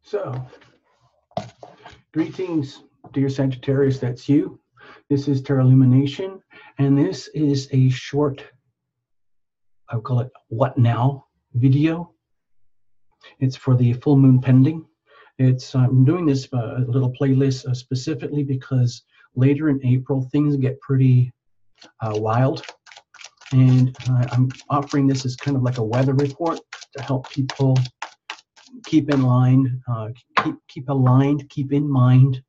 So, greetings, dear Sagittarius, that's you. This is Tarot Lumination, and this is a short, I would call it What Now video. It's for the full moon pending. I'm doing this little playlist specifically because later in April, things get pretty wild. And I'm offering this as kind of like a weather report to help people keep in line, keep aligned, keep in mind,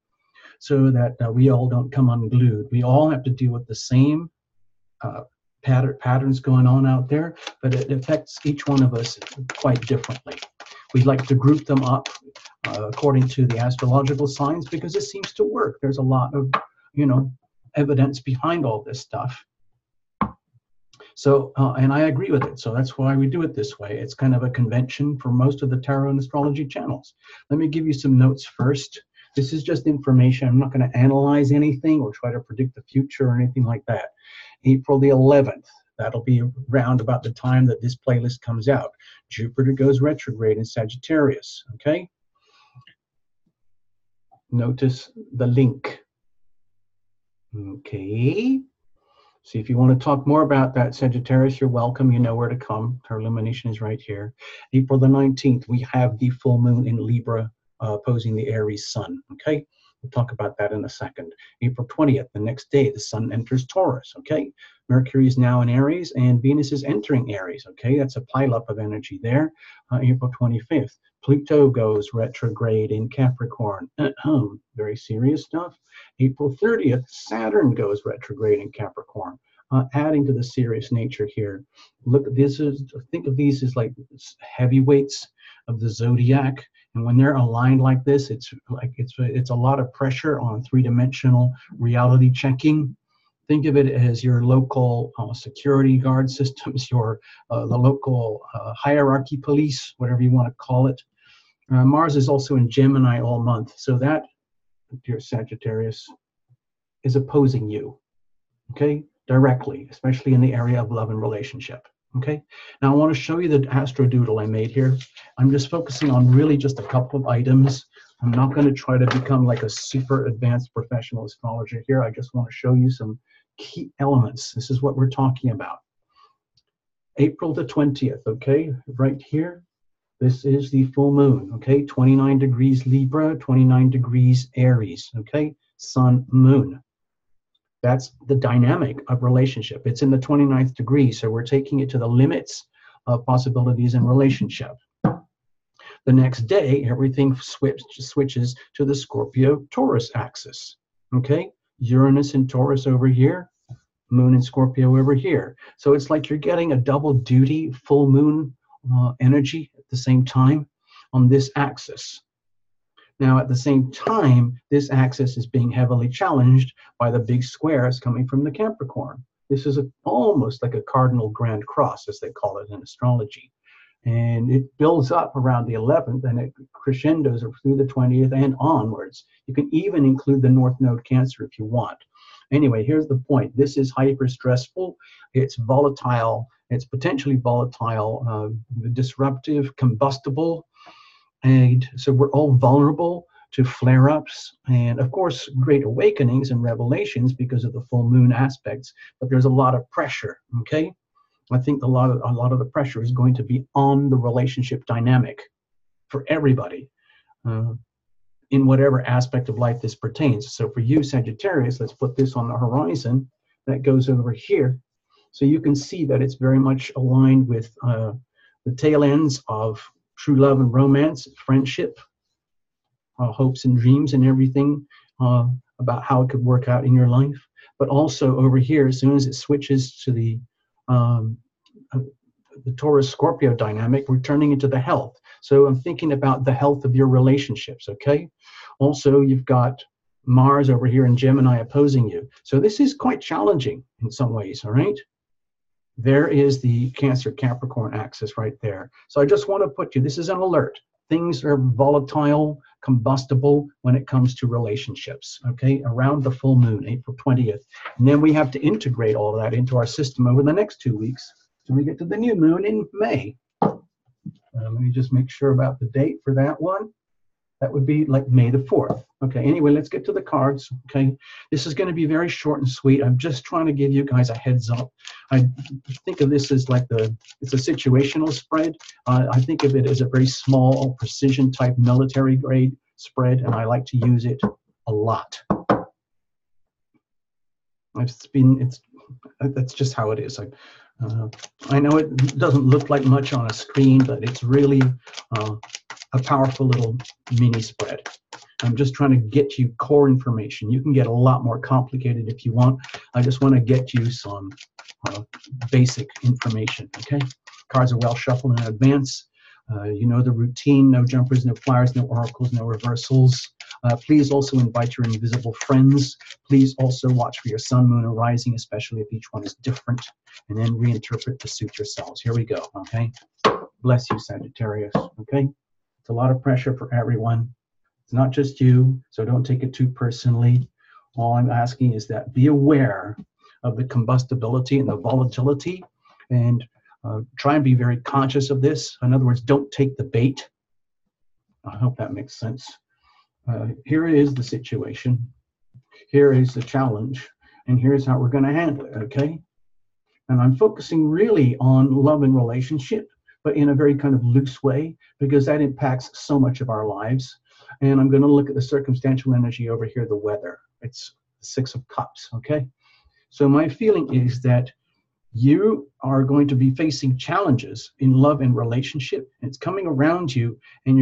so that we all don't come unglued. We all have to deal with the same patterns going on out there, but it affects each one of us quite differently. We'd like to group them up according to the astrological signs because it seems to work. There's a lot of, evidence behind all this stuff. So, and I agree with it. So that's why we do it this way. It's kind of a convention for most of the tarot and astrology channels. Let me give you some notes first. This is just information. I'm not going to analyze anything or try to predict the future or anything like that. April the 11th, that'll be around about the time that this playlist comes out. Jupiter goes retrograde in Sagittarius, okay? Notice the link. Okay. So if you want to talk more about that, Sagittarius, you're welcome. You know where to come. Tarot Lumination is right here. April the 19th, we have the full moon in Libra opposing the Aries sun. Okay, we'll talk about that in a second. April 20th, the next day, the sun enters Taurus. Okay, Mercury is now in Aries and Venus is entering Aries. Okay, that's a pileup of energy there. April 25th, Pluto goes retrograde in Capricorn. Very serious stuff. April 30th, Saturn goes retrograde in Capricorn, adding to the serious nature here. Look, think of these as like heavyweights of the zodiac, and when they're aligned like this, it's a lot of pressure on three-dimensional reality checking. Think of it as your local security guard systems, the local hierarchy police, whatever you want to call it. Mars is also in Gemini all month, so that, dear Sagittarius, is opposing you, okay, directly, especially in the area of love and relationship. Okay, now I want to show you the astro doodle I made here. I'm just focusing on really just a couple of items. I'm not going to try to become like a super advanced professional astrologer here. I just want to show you some key elements. This is what we're talking about. April the 20th, okay, right here. This is the full moon, okay, 29 degrees Libra, 29 degrees Aries, okay, sun, moon. That's the dynamic of relationship. It's in the 29th degree, so we're taking it to the limits of possibilities in relationship. The next day, everything switches to the Scorpio-Taurus axis, okay? Uranus and Taurus over here, Moon and Scorpio over here. So it's like you're getting a double duty full moon energy at the same time on this axis. Now, at the same time, this axis is being heavily challenged by the big squares coming from the Capricorn. This is almost like a cardinal grand cross, as they call it in astrology. And it builds up around the 11th, and it crescendos through the 20th and onwards. You can even include the North Node Cancer if you want. Anyway, here's the point. This is hyper stressful. It's volatile. It's potentially volatile, disruptive, combustible. And so we're all vulnerable to flare-ups and, of course, great awakenings and revelations because of the full moon aspects. But there's a lot of pressure, okay? I think a lot of the pressure is going to be on the relationship dynamic for everybody in whatever aspect of life this pertains. So for you, Sagittarius, let's put this on the horizon. That goes over here. So you can see that it's very much aligned with the tail ends of true love and romance, friendship, hopes and dreams and everything about how it could work out in your life. But also over here, as soon as it switches to the Taurus-Scorpio dynamic, we're turning into the health. So I'm thinking about the health of your relationships, okay? Also, you've got Mars over here in Gemini opposing you. So this is quite challenging in some ways, all right? There is the Cancer-Capricorn axis right there. So I just want to put you, this is an alert. Things are volatile, combustible when it comes to relationships, okay, around the full moon, April 20th. And then we have to integrate all of that into our system over the next 2 weeks till we get to the new moon in May. Let me just make sure about the date for that one. That would be like May the 4th. Okay, anyway, let's get to the cards. Okay, this is going to be very short and sweet. I'm just trying to give you guys a heads up. I think of this as like it's a situational spread. I think of it as a very small precision type military grade spread, and I like to use it a lot. That's just how it is. I know it doesn't look like much on a screen, but it's really a powerful little mini spread. I'm just trying to get you core information. You can get a lot more complicated if you want. I just want to get you some basic information, okay? Cards are well shuffled in advance. You know the routine: no jumpers, no flyers, no oracles, no reversals. Please also invite your invisible friends. Please also watch for your sun, moon, or rising, especially if each one is different, and then reinterpret to suit yourselves. Here we go, okay? Bless you, Sagittarius, okay? It's a lot of pressure for everyone. It's not just you, so don't take it too personally. All I'm asking is that be aware of the combustibility and the volatility, and try and be very conscious of this. In other words, don't take the bait. I hope that makes sense. Here is the situation. Here is the challenge, and here's how we're going to handle it, okay? And I'm focusing really on love and relationship, but in a very kind of loose way, because that impacts so much of our lives. And I'm going to look at the circumstantial energy over here, the weather. It's the 6 of Cups, okay? So my feeling is that you are going to be facing challenges in love and relationship. It's coming around you, and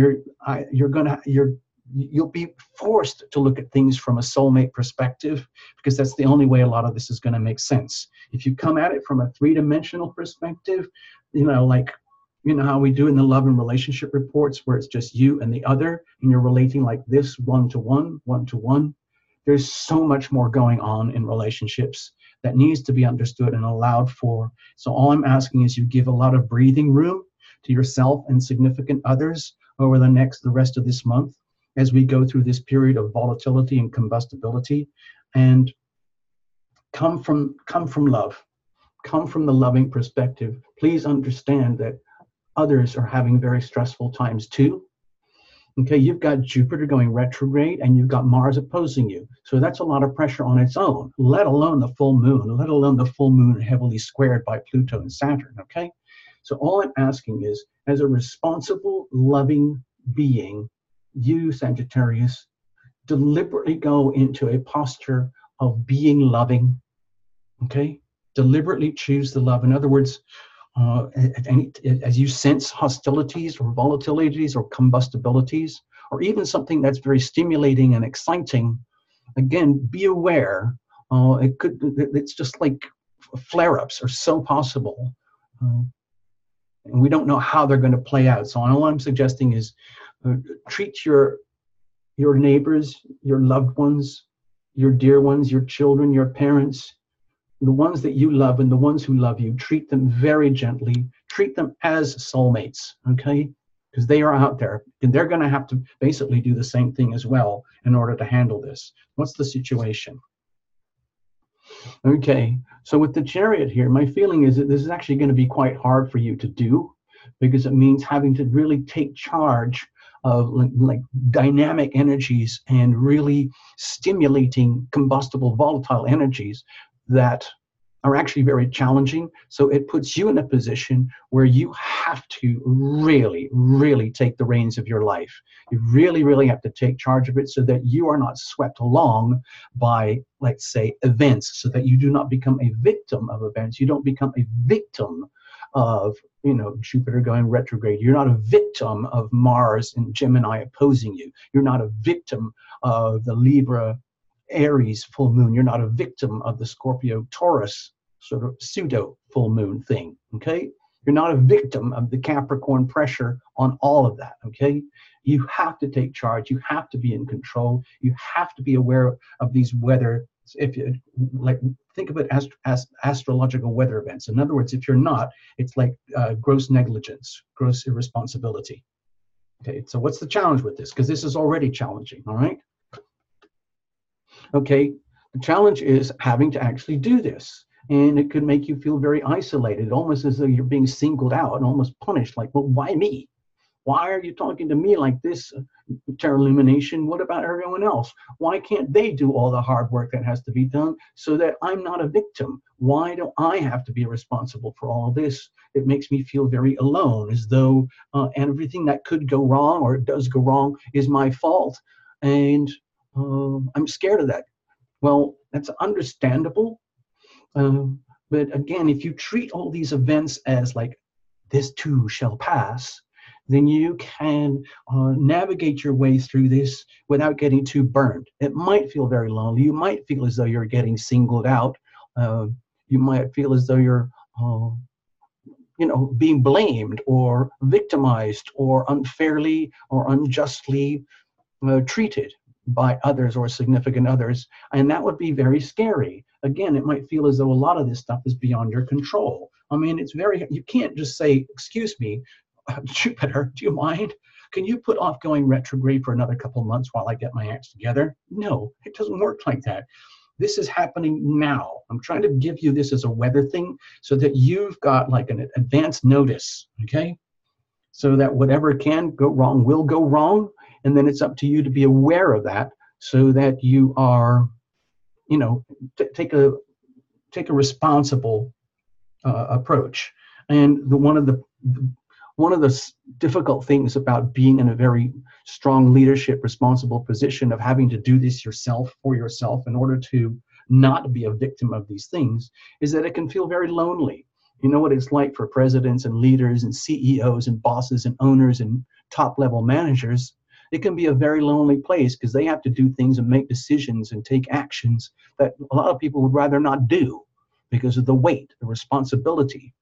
you'll be forced to look at things from a soulmate perspective, because that's the only way a lot of this is going to make sense. If you come at it from a three-dimensional perspective, like how we do in the love and relationship reports, where it's just you and the other, and you're relating like this, one-to-one, one-to-one. There's so much more going on in relationships that needs to be understood and allowed for. So all I'm asking is you give a lot of breathing room to yourself and significant others over the rest of this month, as we go through this period of volatility and combustibility, and come from love, come from the loving perspective. Please understand that others are having very stressful times too. Okay, you've got Jupiter going retrograde, and you've got Mars opposing you. So that's a lot of pressure on its own, let alone the full moon heavily squared by Pluto and Saturn, okay? So all I'm asking is, as a responsible, loving being, you, Sagittarius, deliberately go into a posture of being loving, okay? Deliberately choose the love. In other words, as you sense hostilities or volatilities or combustibilities, or even something that's very stimulating and exciting, again, be aware. It's just like flare-ups are so possible. And we don't know how they're going to play out. So all I'm suggesting is treat your neighbors, your loved ones, your dear ones, your children, your parents, the ones that you love and the ones who love you, treat them very gently. Treat them as soulmates, okay? Because they are out there, and they're going to have to basically do the same thing as well in order to handle this. What's the situation? Okay, so with the Chariot here, my feeling is that this is actually going to be quite hard for you to do, because it means having to really take charge of like dynamic energies and really stimulating combustible volatile energies that are actually very challenging. So it puts you in a position where you have to really, really take the reins of your life. You really, really have to take charge of it, so that you are not swept along by, let's say, events, so that you do not become a victim of events. You don't become a victim of, Jupiter going retrograde. You're not a victim of Mars and Gemini opposing you. You're not a victim of the Libra Aries full moon. You're not a victim of the Scorpio Taurus sort of pseudo full moon thing, okay? You're not a victim of the Capricorn pressure on all of that, okay? You have to take charge. You have to be in control. You have to be aware of these weather, if you think of it as astrological weather events. In other words, if you're not, it's like gross negligence, gross irresponsibility. Okay, so what's the challenge with this? Because this is already challenging, all right? Okay, the challenge is having to actually do this. And it could make you feel very isolated, almost as though you're being singled out and almost punished. Like, well, why me? Why are you talking to me like this? Tarot Lumination, what about everyone else? Why can't they do all the hard work that has to be done so that I'm not a victim? Why do I have to be responsible for all this? It makes me feel very alone, as though everything that could go wrong or does go wrong is my fault. And I'm scared of that. Well, that's understandable. But again, if you treat all these events as like, this too shall pass, then you can navigate your way through this without getting too burned. It might feel very lonely. You might feel as though you're getting singled out. You might feel as though you're, being blamed or victimized or unfairly or unjustly treated by others or significant others, and that would be very scary. Again, it might feel as though a lot of this stuff is beyond your control. I mean, you can't just say, excuse me, Jupiter, do you mind? Can you put off going retrograde for another couple of months while I get my acts together? No, it doesn't work like that. This is happening now. I'm trying to give you this as a weather thing so that you've got like an advance notice, okay? So that whatever can go wrong will go wrong. And then it's up to you to be aware of that so that you are, take a responsible approach. And one of the difficult things about being in a very strong leadership, responsible position of having to do this yourself for yourself in order to not be a victim of these things is that it can feel very lonely. You know what it's like for presidents and leaders and CEOs and bosses and owners and top-level managers. It can be a very lonely place because they have to do things and make decisions and take actions that a lot of people would rather not do because of the weight, the responsibility.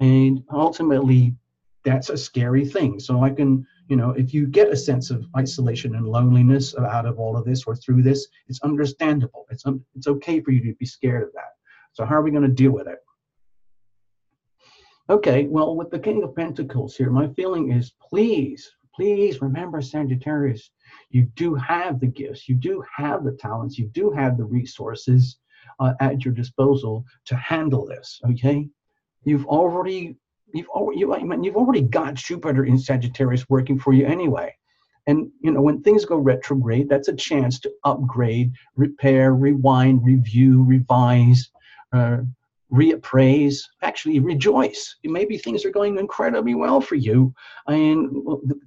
And ultimately, that's a scary thing. So I can, if you get a sense of isolation and loneliness out of all of this or through this, it's understandable. It's okay for you to be scared of that. So how are we going to deal with it? Okay, well, with the King of Pentacles here, my feeling is please remember, Sagittarius, you do have the gifts, you do have the talents, you do have the resources at your disposal to handle this, okay? You've already got Jupiter in Sagittarius working for you anyway. And, when things go retrograde, that's a chance to upgrade, repair, rewind, review, revise, reappraise, actually rejoice. Maybe things are going incredibly well for you. And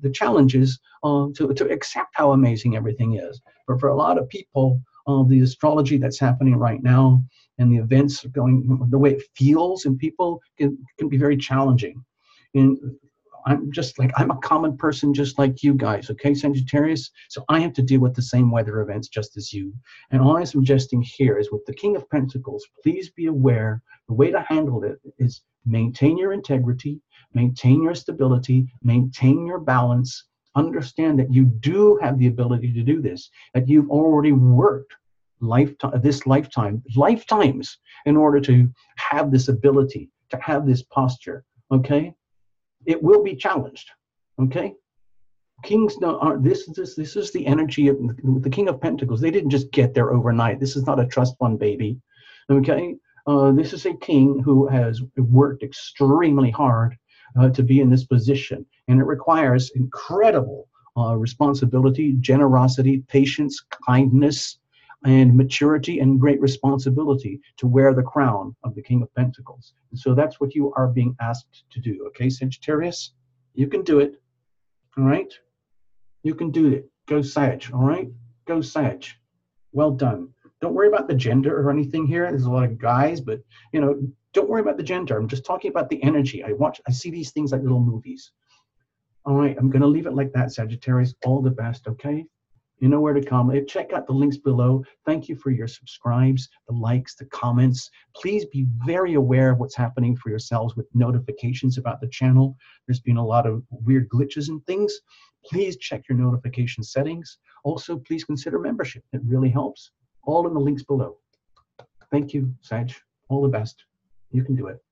the challenge is to accept how amazing everything is. But for a lot of people, the astrology that's happening right now and the events going the way it feels in people can be very challenging. And I'm a common person just like you guys, okay, Sagittarius? So I have to deal with the same weather events just as you. And all I'm suggesting here is with the King of Pentacles, please be aware the way to handle it is maintain your integrity, maintain your stability, maintain your balance, understand that you do have the ability to do this, that you've already worked lifetimes in order to have this ability, to have this posture, okay? It will be challenged, okay? Kings aren't, this is the energy of the King of Pentacles. They didn't just get there overnight. This is not a trust fund baby, okay? This is a king who has worked extremely hard to be in this position, and it requires incredible responsibility, generosity, patience, kindness, and maturity and great responsibility to wear the crown of the King of Pentacles. And so that's what you are being asked to do, okay, Sagittarius? You can do it, all right? You can do it. Go Sag, all right? Go Sag. Well done. Don't worry about the gender or anything here. There's a lot of guys, but, don't worry about the gender. I'm just talking about the energy. I see these things like little movies. All right, I'm going to leave it like that, Sagittarius. All the best, okay? You know where to come. Check out the links below. Thank you for your subscribes, the likes, the comments. Please be very aware of what's happening for yourselves with notifications about the channel. There's been a lot of weird glitches and things. Please check your notification settings. Also, please consider membership. It really helps. All in the links below. Thank you, Sag. All the best. You can do it.